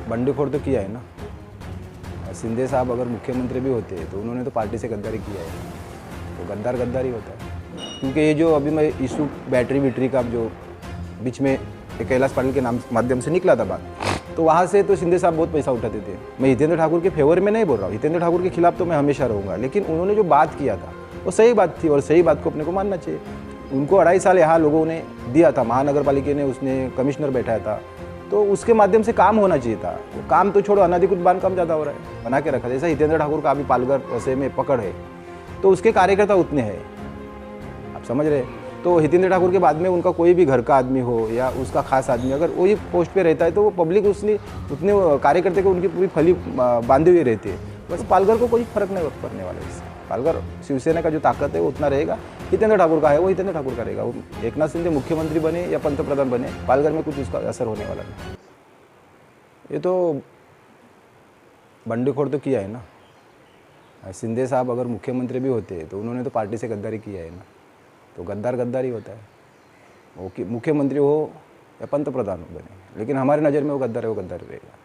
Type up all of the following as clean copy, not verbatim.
बंडखोर तो किया है ना। शिंदे साहब अगर मुख्यमंत्री भी होते तो उन्होंने तो पार्टी से गद्दारी किया है, तो गद्दार गद्दार ही होता है। क्योंकि ये जो अभी मैं इशू बैटरी विटरी का जो बीच में कैलाश पाटिल के नाम माध्यम से निकला था बात, तो वहाँ से तो शिंदे साहब बहुत पैसा उठाते थे। मैं हितेंद्र ठाकुर के फेवर में नहीं बोल रहा हूँ, हितेंद्र ठाकुर के खिलाफ तो मैं हमेशा रहूँगा, लेकिन उन्होंने जो बात किया था वो सही बात थी और सही बात को अपने को मानना चाहिए। उनको 2.5 साल यहाँ लोगों ने दिया था, महानगर पालिका ने उसने कमिश्नर बैठाया था, तो उसके माध्यम से काम होना चाहिए था। वो काम तो छोड़ो, अनाधिकृत बांधकाम ज़्यादा हो रहा है, बना के रखा। जैसा हितेंद्र ठाकुर का अभी पालघर वैसे में पकड़ है, तो उसके कार्यकर्ता उतने हैं, आप समझ रहे हैं। तो हितेंद्र ठाकुर के बाद में उनका कोई भी घर का आदमी हो या उसका खास आदमी अगर वही पोस्ट पे रहता है, तो वो पब्लिक उतने कार्यकर्ता को उनकी पूरी फली बांधी हुई रहती है। बस पालघर को कोई फर्क नहीं पड़ने वाला है इससे। पालघर शिवसेना का जो ताकत है वो उतना रहेगा, हितेंद्र ठाकुर का है वो हितेंद्र ठाकुर का रहेगा। वो एकनाथ शिंदे मुख्यमंत्री बने या पंतप्रधान बने, पालघर में कुछ उसका असर होने वाला नहीं। ये तो बंडखोर तो किया है ना। शिंदे साहब अगर मुख्यमंत्री भी होते तो उन्होंने तो पार्टी से गद्दारी किया है ना, तो गद्दार गद्दार ही होता है। वो कि मुख्यमंत्री हो या पंतप्रधान बने, लेकिन हमारी नज़र में वो गद्दार है, वो गद्दार ही रहेगा।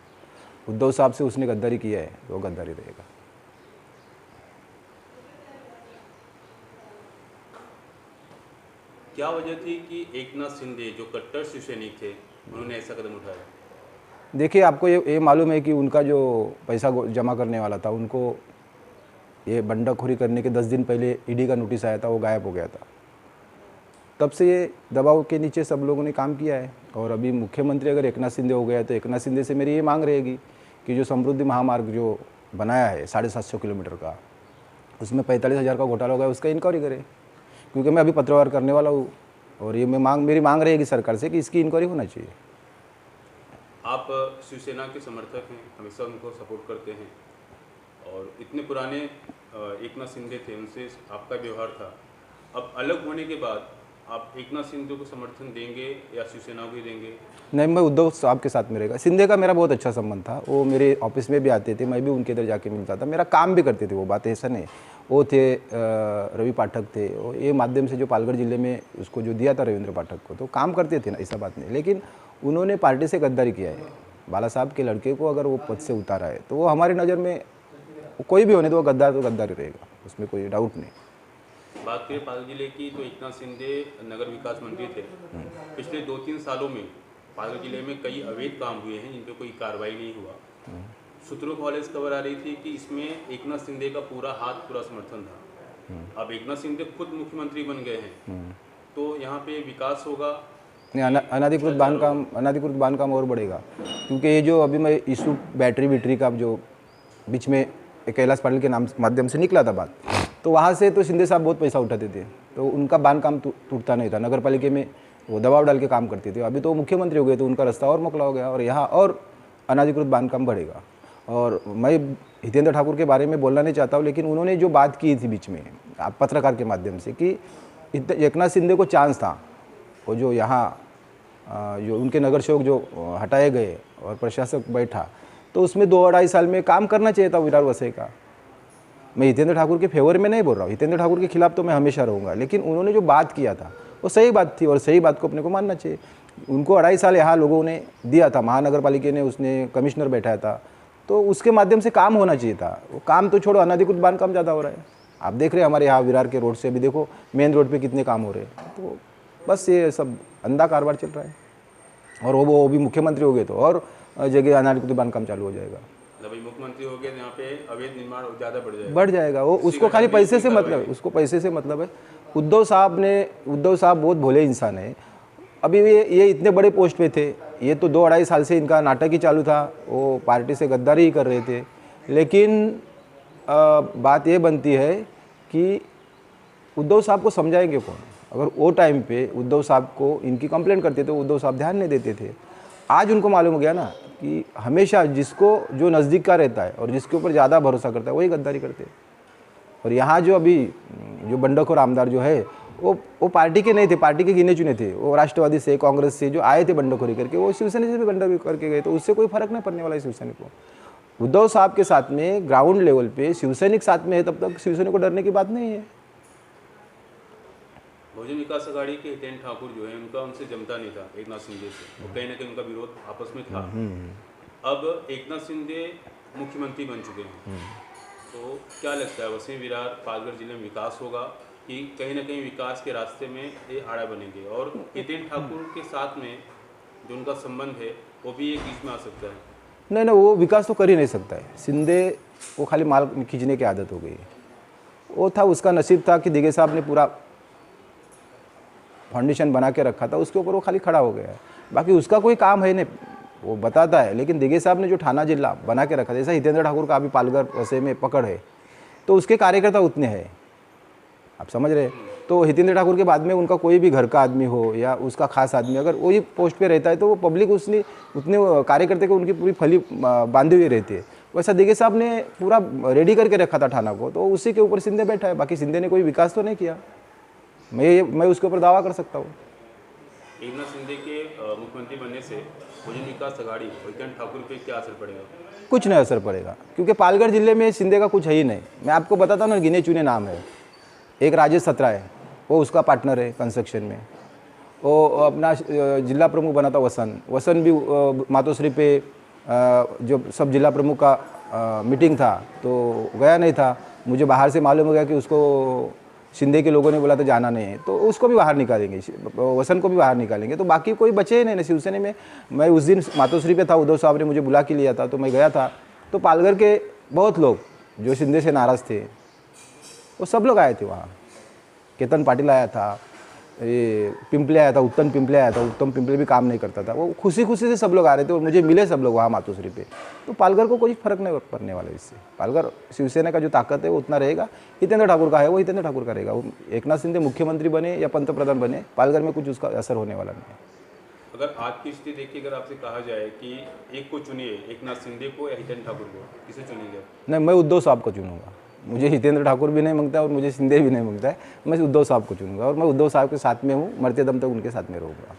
उद्धव साहब से उसने गद्दारी किया है तो वो गद्दार ही रहेगा। क्या वजह थी कि एकनाथ शिंदे जो कट्टर शिवसैनिक थे उन्होंने ऐसा कदम उठाया? देखिए, आपको ये मालूम है कि उनका जो पैसा जमा करने वाला था, उनको ये बंडाखोरी करने के 10 दिन पहले ईडी का नोटिस आया था, वो गायब हो गया था। तब से ये दबाव के नीचे सब लोगों ने काम किया है। और अभी मुख्यमंत्री अगर एकनाथ शिंदे हो गया तो एकनाथ शिंदे से मेरी ये मांग रहेगी कि जो समृद्धि महामार्ग जो बनाया है 750 किलोमीटर का, उसमें 45,000 का घोटाला हो गया, उसका इंक्वायरी करे। क्योंकि मैं अभी पत्रवार करने वाला हूँ और ये मेरी मांग रहेगी सरकार से कि इसकी इंक्वायरी होना चाहिए। आप शिवसेना के समर्थक हैं, हमेशा उनको सपोर्ट करते हैं और इतने पुराने एकनाथ शिंदे थे, उनसे आपका व्यवहार था। अब अलग होने के बाद आप एकनाथ शिंदे को समर्थन देंगे या शिवसेना को ही देंगे? नहीं, मैं उद्धव साहब के साथ में रहेगा। शिंदे का मेरा बहुत अच्छा संबंध था, वो मेरे ऑफिस में भी आते थे, मैं भी उनके इधर जाके मिलता था, मेरा काम भी करते थे वो, बात ऐसा नहीं। वो थे रवि पाठक थे, और ये माध्यम से जो पालघर जिले में उसको जो दिया था रविंद्र पाठक को, तो काम करते थे ना, ऐसा बात नहीं। लेकिन उन्होंने पार्टी से गद्दारी किया है। बाला साहब के लड़के को अगर वो पद से उतारा है तो वो हमारी नज़र में कोई भी होने तो वो गद्दार तो गद्दार ही रहेगा, उसमें कोई डाउट नहीं। बात करें पालघर जिले की तो एकनाथ शिंदे नगर विकास मंत्री थे। पिछले 2-3 सालों में पालघर जिले में कई अवैध काम हुए हैं जिन पर कोई कार्रवाई नहीं हुआ। सूत्रों को हॉलेस खबर आ रही थी कि इसमें एकनाथ शिंदे का पूरा हाथ, पूरा समर्थन था। अब एकनाथ शिंदे खुद मुख्यमंत्री बन गए हैं, तो यहाँ पे विकास होगा? नहीं, अनाधिकृत बांधकाम और बढ़ेगा। क्योंकि ये जो अभी मैं इशू बैटरी विटरी का जो बीच में कैलाश पाटिल के नाम माध्यम से निकला था बात, तो वहाँ से तो शिंदे साहब बहुत पैसा उठाते थे, तो उनका बांधकाम टूटता नहीं था। नगर पालिका में वो दबाव डाल के काम करते थे। अभी तो मुख्यमंत्री हो गए तो उनका रास्ता और मोकला हो गया और यहाँ और अनाधिकृत बांधकाम बढ़ेगा। और मैं हितेंद्र ठाकुर के बारे में बोलना नहीं चाहता हूँ, लेकिन उन्होंने जो बात की थी बीच में पत्रकार के माध्यम से कि एकनाथ शिंदे को चांस था, वो जो यहाँ जो उनके नगर सेवक जो हटाए गए और प्रशासक बैठा, तो उसमें 2-2.5 साल में काम करना चाहिए था विरार वसई का। मैं हितेंद्र ठाकुर के फेवर में नहीं बोल रहा हूँ, हितेंद्र ठाकुर के खिलाफ तो मैं हमेशा रहूँगा, लेकिन उन्होंने जो बात किया था वो सही बात थी और सही बात को अपने को मानना चाहिए। उनको 2.5 साल यहाँ लोगों ने दिया था, महानगर पालिका ने उसने कमिश्नर बैठाया था, तो उसके माध्यम से काम होना चाहिए था। वो काम तो छोड़ो, अनाधिकृत बांधकाम ज़्यादा हो रहा है। आप देख रहे हैं हमारे यहाँ विरार के रोड से अभी देखो मेन रोड पे कितने काम हो रहे हैं। तो बस ये सब अंधा कारोबार चल रहा है। और वो भी मुख्यमंत्री हो गए तो और जगह अनाधिकृत बांधकाम चालू हो जाएगा। भाई मुख्यमंत्री हो गए यहाँ पे अवैध निर्माण ज़्यादा बढ़ जाएगा। वो उसको खाली पैसे से मतलब है, उसको पैसे से मतलब है। उद्धव साहब बहुत भोले इंसान है। अभी ये इतने बड़े पोस्ट पे थे, ये तो 2-2.5 साल से इनका नाटक ही चालू था, वो पार्टी से गद्दारी ही कर रहे थे। लेकिन बात ये बनती है कि उद्धव साहब को समझाएंगे कौन? अगर वो टाइम पे उद्धव साहब को इनकी कंप्लेंट करते तो उद्धव साहब ध्यान नहीं देते थे। आज उनको मालूम हो गया ना कि हमेशा जिसको जो नज़दीक का रहता है और जिसके ऊपर ज़्यादा भरोसा करता है वही गद्दारी करते हैं। और यहाँ जो अभी जो बंडखोर आमदार जो है वो पार्टी के नहीं थे, पार्टी के गिने चुने थे। वो राष्ट्रवादी से, कांग्रेस से जो आए थे बंडखोरी करके, वो शिवसेना से भी बंडखोरी करके गए, तो उससे कोई फर्क नहीं पड़ने वाला है शिवसैनिक को। उद्धव साहब के साथ में ग्राउंड लेवल पे शिवसैनिक साथ में है, तब तक शिवसैनिक को डरने की बात नहीं है। बहुजन विकास अघाड़ी के हितेन ठाकुर जो है उनका उनसे जमता नहीं था एकनाथ शिंदे से, वो कहीं ना कहीं उनका विरोध आपस में था। अब एकनाथ शिंदे मुख्यमंत्री बन चुके हैं, तो क्या लगता है वसीम विरार पालघर जिले में विकास होगा कि कहीं ना कहीं विकास के रास्ते में ये आड़ा बनेंगे? और हितेन ठाकुर के साथ में जो उनका संबंध है वो भी एक बीच में आ सकता है। नहीं नहीं, वो विकास तो कर ही नहीं सकता है। शिंदे वो खाली माल खींचने की आदत हो गई है। वो था, उसका नसीब था कि दिगे साहब ने पूरा फाउंडेशन बना के रखा था, उसके ऊपर वो खाली खड़ा हो गया है। बाकी उसका कोई काम है नहीं, वो बताता है, लेकिन दिगे साहब ने जो थाना जिला बना के रखा था, जैसा हितेंद्र ठाकुर का अभी पालघर वैसे में पकड़ है, तो उसके कार्यकर्ता उतने हैं, आप समझ रहे हैं। तो हितेंद्र ठाकुर के बाद में उनका कोई भी घर का आदमी हो या उसका खास आदमी अगर वही पोस्ट पे रहता है तो वो पब्लिक उसने उतने कार्यकर्ता को उनकी पूरी फली बांधी हुई रहती है। वैसा दिगे साहब ने पूरा रेडी करके रखा था थाना को, तो उसी के ऊपर शिंदे बैठा है। बाकी शिंदे ने कोई विकास तो नहीं किया, मैं उसके ऊपर दावा कर सकता हूँ। एकनाथ शिंदे के मुख्यमंत्री बनने से बहुजन विकास आघाड़ी और हितेन ठाकुर पे क्या असर पड़ेगा? कुछ नहीं असर पड़ेगा, क्योंकि पालघर जिले में शिंदे का कुछ है ही नहीं। मैं आपको बताता हूँ ना, गिने चुने नाम है। एक राजेश सत्रा है, वो उसका पार्टनर है कंस्ट्रक्शन में। वो अपना जिला प्रमुख बना था वसन भी मातोश्री पे जो सब जिला प्रमुख का मीटिंग था तो गया नहीं था। मुझे बाहर से मालूम हो गया कि उसको शिंदे के लोगों ने बोला था जाना नहीं है, तो उसको भी बाहर निकालेंगे, वसन को भी बाहर निकालेंगे। तो बाकी कोई बचे ही नहीं। शिवसेना में मैं उस दिन मातोश्री पे था, उद्धव साहब ने मुझे बुला के लिया था, तो मैं गया था। तो पालघर के बहुत लोग जो शिंदे से नाराज़ थे वो सब लोग आए थे वहाँ। केतन पाटिल आया था, ये पिंपले आया था, उत्तम पिंपले आया था। उत्तम पिंपले भी काम नहीं करता था। वो खुशी खुशी से सब लोग आ रहे थे और मुझे मिले सब लोग वहाँ मातोश्री पे। तो पालघर को कोई फर्क नहीं पड़ने वाला इससे। पालघर शिवसेना का जो ताकत है वो उतना रहेगा। हितेंद्र ठाकुर का है वो हितेंद्र ठाकुर का रहेगा। वो एकनाथ शिंदे मुख्यमंत्री बने या पंतप्रधान बने, पालघर में कुछ उसका असर होने वाला नहीं है। अगर आज की स्थिति देखिए, अगर आपसे कहा जाए कि एक को चुनिए, एकनाथ शिंदे को या हितेन ठाकुर को, किसे चुनेंगे? नहीं, मैं उद्धव साहब को चुनूंगा। मुझे हितेंद्र ठाकुर भी नहीं मांगता और मुझे शिंदे भी नहीं मांगता है। मैं उद्धव साहब को चुनूंगा और मैं उद्धव साहब के साथ में हूँ, मरते दम तक उनके साथ में रहूँगा।